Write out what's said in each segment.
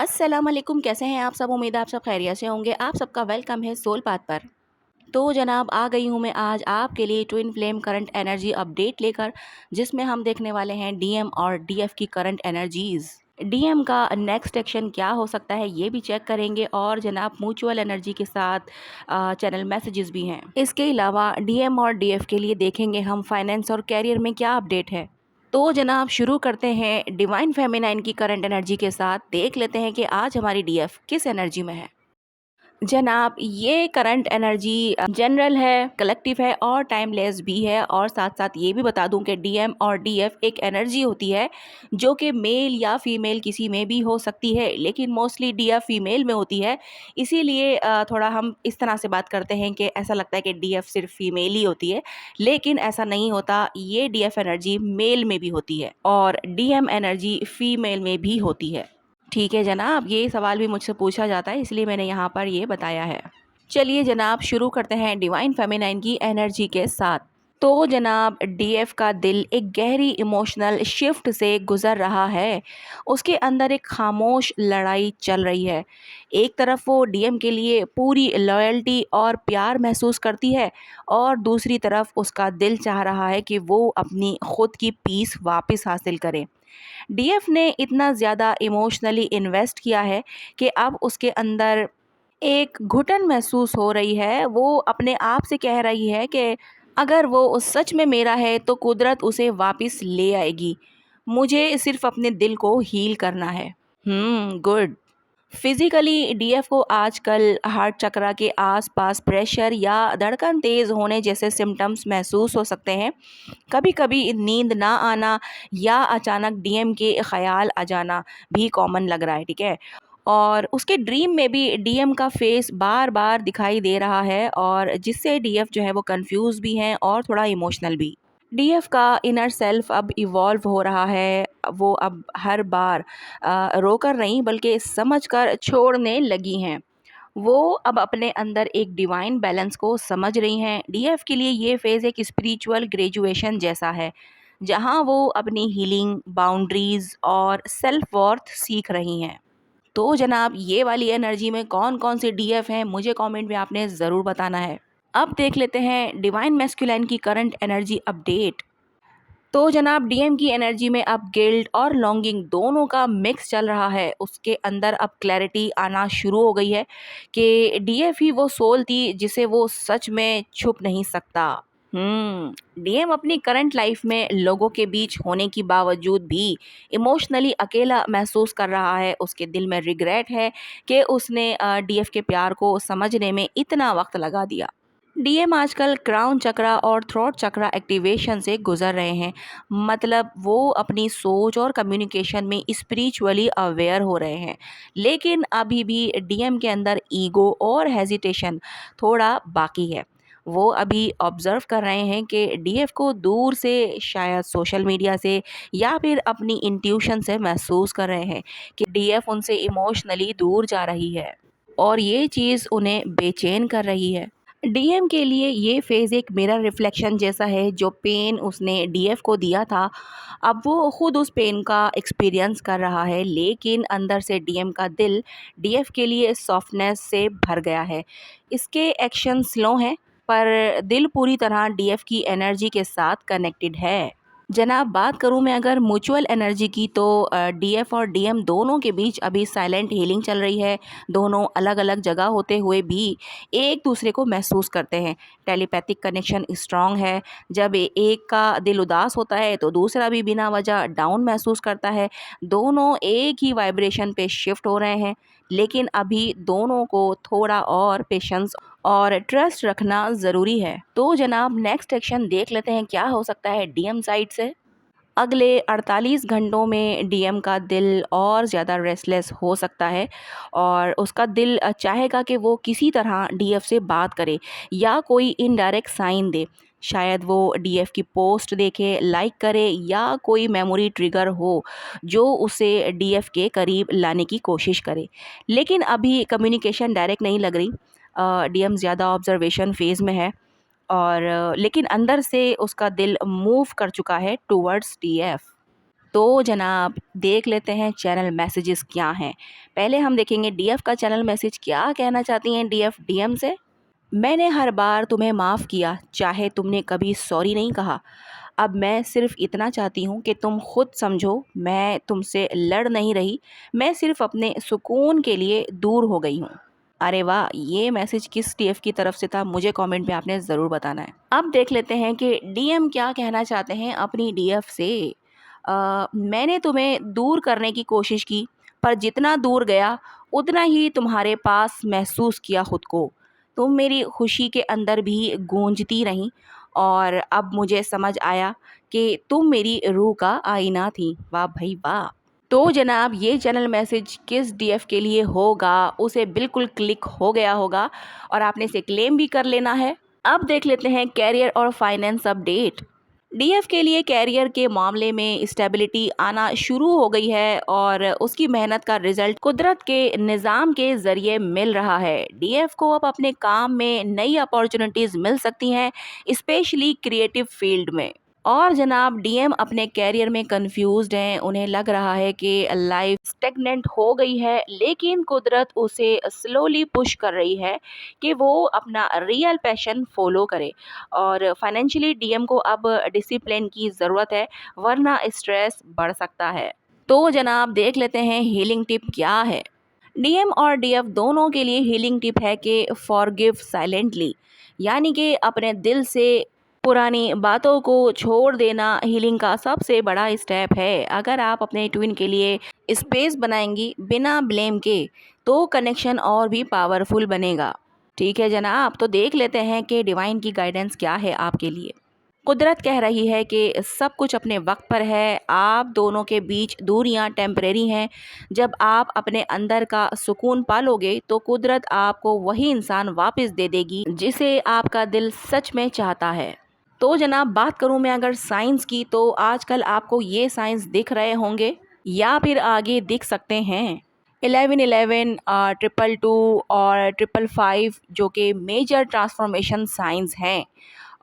अस्सलाम वालेकुम, कैसे हैं आप सब? उम्मीद है आप सब खैरियत से होंगे। आप सबका वेलकम है सोल पाथ पर। तो जनाब आ गई हूँ मैं आज आपके लिए twin flame current energy update लेकर, जिसमें हम देखने वाले हैं डीएम और डीएफ की करंट एनर्जीज़। डीएम का नेक्स्ट एक्शन क्या हो सकता है ये भी चेक करेंगे, और जनाब म्यूचुअल एनर्जी के साथ चैनल मैसेजेस भी हैं। इसके अलावा डीएम और डीएफ के लिए देखेंगे हम फाइनेंस और कैरियर में क्या अपडेट है। तो जनाब शुरू करते हैं डिवाइन फेमिनाइन की करंट एनर्जी के साथ। देख लेते हैं कि आज हमारी डीएफ किस एनर्जी में है। जनाब ये करंट एनर्जी जनरल है, कलेक्टिव है और टाइमलेस भी है। और साथ साथ ये भी बता दूं कि डीएम और डीएफ एक एनर्जी होती है जो कि मेल या फीमेल किसी में भी हो सकती है, लेकिन मोस्टली डीएफ फीमेल में होती है। इसीलिए थोड़ा हम इस तरह से बात करते हैं कि ऐसा लगता है कि डीएफ सिर्फ फीमेल ही होती है, लेकिन ऐसा नहीं होता। ये डीएफ एनर्जी मेल में भी होती है और डीएम एनर्जी फीमेल में भी होती है। ठीक है जनाब, ये सवाल भी मुझसे पूछा जाता है, इसलिए मैंने यहाँ पर ये बताया है। चलिए जनाब शुरू करते हैं डिवाइन फेमिनाइन की एनर्जी के साथ। तो जनाब डीएफ का दिल एक गहरी इमोशनल शिफ्ट से गुजर रहा है। उसके अंदर एक खामोश लड़ाई चल रही है। एक तरफ वो डीएम के लिए पूरी लॉयल्टी और प्यार महसूस करती है, और दूसरी तरफ उसका दिल चाह रहा है कि वो अपनी खुद की पीस वापस हासिल करे। डीएफ ने इतना ज़्यादा इमोशनली इन्वेस्ट किया है कि अब उसके अंदर एक घुटन महसूस हो रही है। वो अपने आप से कह रही है कि अगर वो सच में मेरा है तो कुदरत उसे वापस ले आएगी। मुझे सिर्फ अपने दिल को हील करना है। गुड। फिजिकली डीएफ को आजकल हार्ट चक्रा के आसपास प्रेशर या धड़कन तेज़ होने जैसे सिम्टम्स महसूस हो सकते हैं। कभी कभी नींद ना आना या अचानक डीएम के ख्याल आ जाना भी कॉमन लग रहा है। ठीक है। और उसके ड्रीम में भी डीएम का फेस बार बार दिखाई दे रहा है, और जिससे डीएफ जो है वो कंफ्यूज भी हैं और थोड़ा इमोशनल भी। डीएफ का इनर सेल्फ अब इवॉल्व हो रहा है। वो अब हर बार रोकर नहीं बल्कि समझकर छोड़ने लगी हैं। वो अब अपने अंदर एक डिवाइन बैलेंस को समझ रही हैं। डीएफ के लिए ये फेज़ एक स्पिरिचुअल ग्रेजुएशन जैसा है, जहां वो अपनी हीलिंग, बाउंड्रीज और सेल्फ वर्थ सीख रही हैं। तो जनाब ये वाली एनर्जी में कौन कौन से डीएफ हैं, मुझे कमेंट में आपने ज़रूर बताना है। अब देख लेते हैं डिवाइन मैस्कुलाइन की करंट एनर्जी अपडेट। तो जनाब डीएम की एनर्जी में अब गिल्ट और लॉन्गिंग दोनों का मिक्स चल रहा है। उसके अंदर अब क्लैरिटी आना शुरू हो गई है कि डीएफ ही वो सोल थी जिसे वो सच में छुप नहीं सकता। डीएम अपनी करंट लाइफ में लोगों के बीच होने की बावजूद भी इमोशनली अकेला महसूस कर रहा है। उसके दिल में रिग्रेट है कि उसने डीएफ के प्यार को समझने में इतना वक्त लगा दिया। डीएम आजकल क्राउन चक्रा और थ्रोट चक्रा एक्टिवेशन से गुजर रहे हैं। मतलब वो अपनी सोच और कम्युनिकेशन में स्पिरिचुअली अवेयर हो रहे हैं, लेकिन अभी भी डीएम के अंदर ईगो और हेजिटेशन थोड़ा बाकी है। वो अभी ऑब्जर्व कर रहे हैं कि डीएफ को दूर से, शायद सोशल मीडिया से या फिर अपनी इंट्यूशन से महसूस कर रहे हैं कि डीएफ उनसे इमोशनली दूर जा रही है, और ये चीज़ उन्हें बेचैन कर रही है। डीएम के लिए ये फेज़ एक मिरर रिफ्लेक्शन जैसा है। जो पेन उसने डीएफ को दिया था, अब वो खुद उस पेन का एक्सपीरियंस कर रहा है, लेकिन अंदर से डीएम का दिल डीएफ के लिए सॉफ्टनेस से भर गया है। इसके एक्शन स्लो हैं, पर दिल पूरी तरह डीएफ की एनर्जी के साथ कनेक्टेड है। जनाब बात करूं मैं अगर म्यूचुअल एनर्जी की, तो डीएफ और डीएम दोनों के बीच अभी साइलेंट हीलिंग चल रही है। दोनों अलग अलग जगह होते हुए भी एक दूसरे को महसूस करते हैं। टेलीपैथिक कनेक्शन स्ट्रांग है। जब एक का दिल उदास होता है तो दूसरा भी बिना वजह डाउन महसूस करता है। दोनों एक ही वाइब्रेशन पे शिफ्ट हो रहे हैं, लेकिन अभी दोनों को थोड़ा और पेशेंस और ट्रस्ट रखना ज़रूरी है। तो जनाब नेक्स्ट एक्शन देख लेते हैं क्या हो सकता है डीएम साइड से। अगले 48 घंटों में डीएम का दिल और ज़्यादा रेस्टलेस हो सकता है, और उसका दिल चाहेगा कि वो किसी तरह डीएफ से बात करे या कोई इनडायरेक्ट साइन दे। शायद वो डीएफ की पोस्ट देखे, लाइक करे, या कोई मेमोरी ट्रिगर हो जो उसे डीएफ के करीब लाने की कोशिश करे। लेकिन अभी कम्युनिकेशन डायरेक्ट नहीं लग रही। डीएम ज़्यादा ऑब्जर्वेशन फेज़ में है, और लेकिन अंदर से उसका दिल मूव कर चुका है टुवर्ड्स डीएफ। तो जनाब देख लेते हैं चैनल मैसेजेस क्या हैं। पहले हम देखेंगे डीएफ का चैनल मैसेज, क्या कहना चाहती हैं डीएफ डीएम से। मैंने हर बार तुम्हें माफ़ किया, चाहे तुमने कभी सॉरी नहीं कहा। अब मैं सिर्फ इतना चाहती हूँ कि तुम खुद समझो, मैं तुमसे लड़ नहीं रही, मैं सिर्फ अपने सुकून के लिए दूर हो गई हूँ। अरे वाह, ये मैसेज किस डीएफ की तरफ से था, मुझे कमेंट में आपने ज़रूर बताना है। अब देख लेते हैं कि डीएम क्या कहना चाहते हैं अपनी डीएफ से। मैंने तुम्हें दूर करने की कोशिश की, पर जितना दूर गया उतना ही तुम्हारे पास महसूस किया खुद को। तुम मेरी खुशी के अंदर भी गूंजती रहीं, और अब मुझे समझ आया कि तुम मेरी रूह का आईना थी। वाह भाई वाह। तो जनाब ये चैनल मैसेज किस डीएफ के लिए होगा, उसे बिल्कुल क्लिक हो गया होगा और आपने इसे क्लेम भी कर लेना है। अब देख लेते हैं कैरियर और फाइनेंस अपडेट। डीएफ के लिए कैरियर के मामले में स्टेबिलिटी आना शुरू हो गई है और उसकी मेहनत का रिजल्ट कुदरत के निज़ाम के ज़रिए मिल रहा है। डीएफ को अब अपने काम में नई अपॉर्चुनिटीज़ मिल सकती हैं, स्पेशली क्रिएटिव फील्ड में। और जनाब डीएम अपने कैरियर में कंफ्यूज्ड हैं, उन्हें लग रहा है कि लाइफ स्टेगनेंट हो गई है, लेकिन कुदरत उसे स्लोली पुश कर रही है कि वो अपना रियल पैशन फॉलो करे। और फाइनेंशियली डीएम को अब डिसिप्लिन की ज़रूरत है, वरना स्ट्रेस बढ़ सकता है। तो जनाब देख लेते हैं हीलिंग टिप क्या है। डीएम और डीएफ दोनों के लिए हीलिंग टिप है कि फॉरगिव साइलेंटली, यानी कि अपने दिल से पुरानी बातों को छोड़ देना हीलिंग का सबसे बड़ा स्टेप है। अगर आप अपने ट्विन के लिए स्पेस बनाएंगी बिना ब्लेम के, तो कनेक्शन और भी पावरफुल बनेगा। ठीक है जनाब, तो देख लेते हैं कि डिवाइन की गाइडेंस क्या है आपके लिए। कुदरत कह रही है कि सब कुछ अपने वक्त पर है, आप दोनों के बीच दूरियां टेम्परेरी हैं। जब आप अपने अंदर का सुकून पालोगे तो कुदरत आपको वही इंसान वापस दे देगी जिसे आपका दिल सच में चाहता है। तो जनाब बात करूं मैं अगर साइंस की, तो आजकल आपको ये साइंस दिख रहे होंगे या फिर आगे दिख सकते हैं। 1111, 222 और 555 जो कि मेजर ट्रांसफॉर्मेशन साइंस हैं,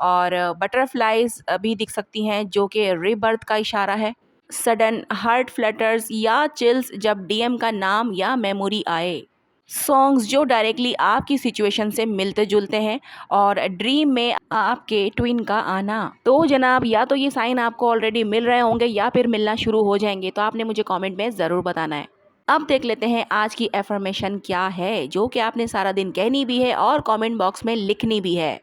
और बटरफ्लाइज भी दिख सकती हैं जो कि रीबर्थ का इशारा है। सडन हार्ट फ्लटर्स या चिल्स जब डीएम का नाम या मेमोरी आए। सॉन्ग्स जो डायरेक्टली आपकी सिचुएशन से मिलते जुलते हैं, और ड्रीम में आपके ट्विन का आना। तो जनाब या तो ये साइन आपको ऑलरेडी मिल रहे होंगे या फिर मिलना शुरू हो जाएंगे, तो आपने मुझे कमेंट में ज़रूर बताना है। अब देख लेते हैं आज की एफर्मेशन क्या है, जो कि आपने सारा दिन कहनी भी है और कमेंट बॉक्स में लिखनी भी है।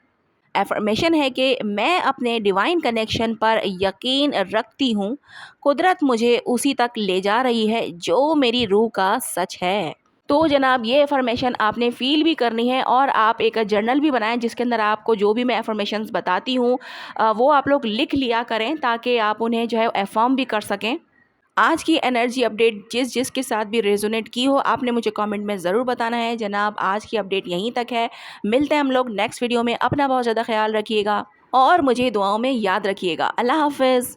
एफर्मेशन है कि मैं अपने डिवाइन कनेक्शन पर यकीन रखती हूँ, कुदरत मुझे उसी तक ले जा रही है जो मेरी रूह का सच है। तो जनाब ये एफर्मेशन आपने फील भी करनी है, और आप एक जर्नल भी बनाएं जिसके अंदर आपको जो भी मैं एफर्मेशंस बताती हूँ वो आप लोग लिख लिया करें, ताकि आप उन्हें जो है एफर्म भी कर सकें। आज की एनर्जी अपडेट जिसके साथ भी रेजोनेट की हो, आपने मुझे कमेंट में ज़रूर बताना है। जनाब आज की अपडेट यहीं तक है, मिलते हैं हम लोग नेक्स्ट वीडियो में। अपना बहुत ज़्यादा ख्याल रखिएगा और मुझे दुआओं में याद रखिएगा। अल्लाह हाफ़िज़।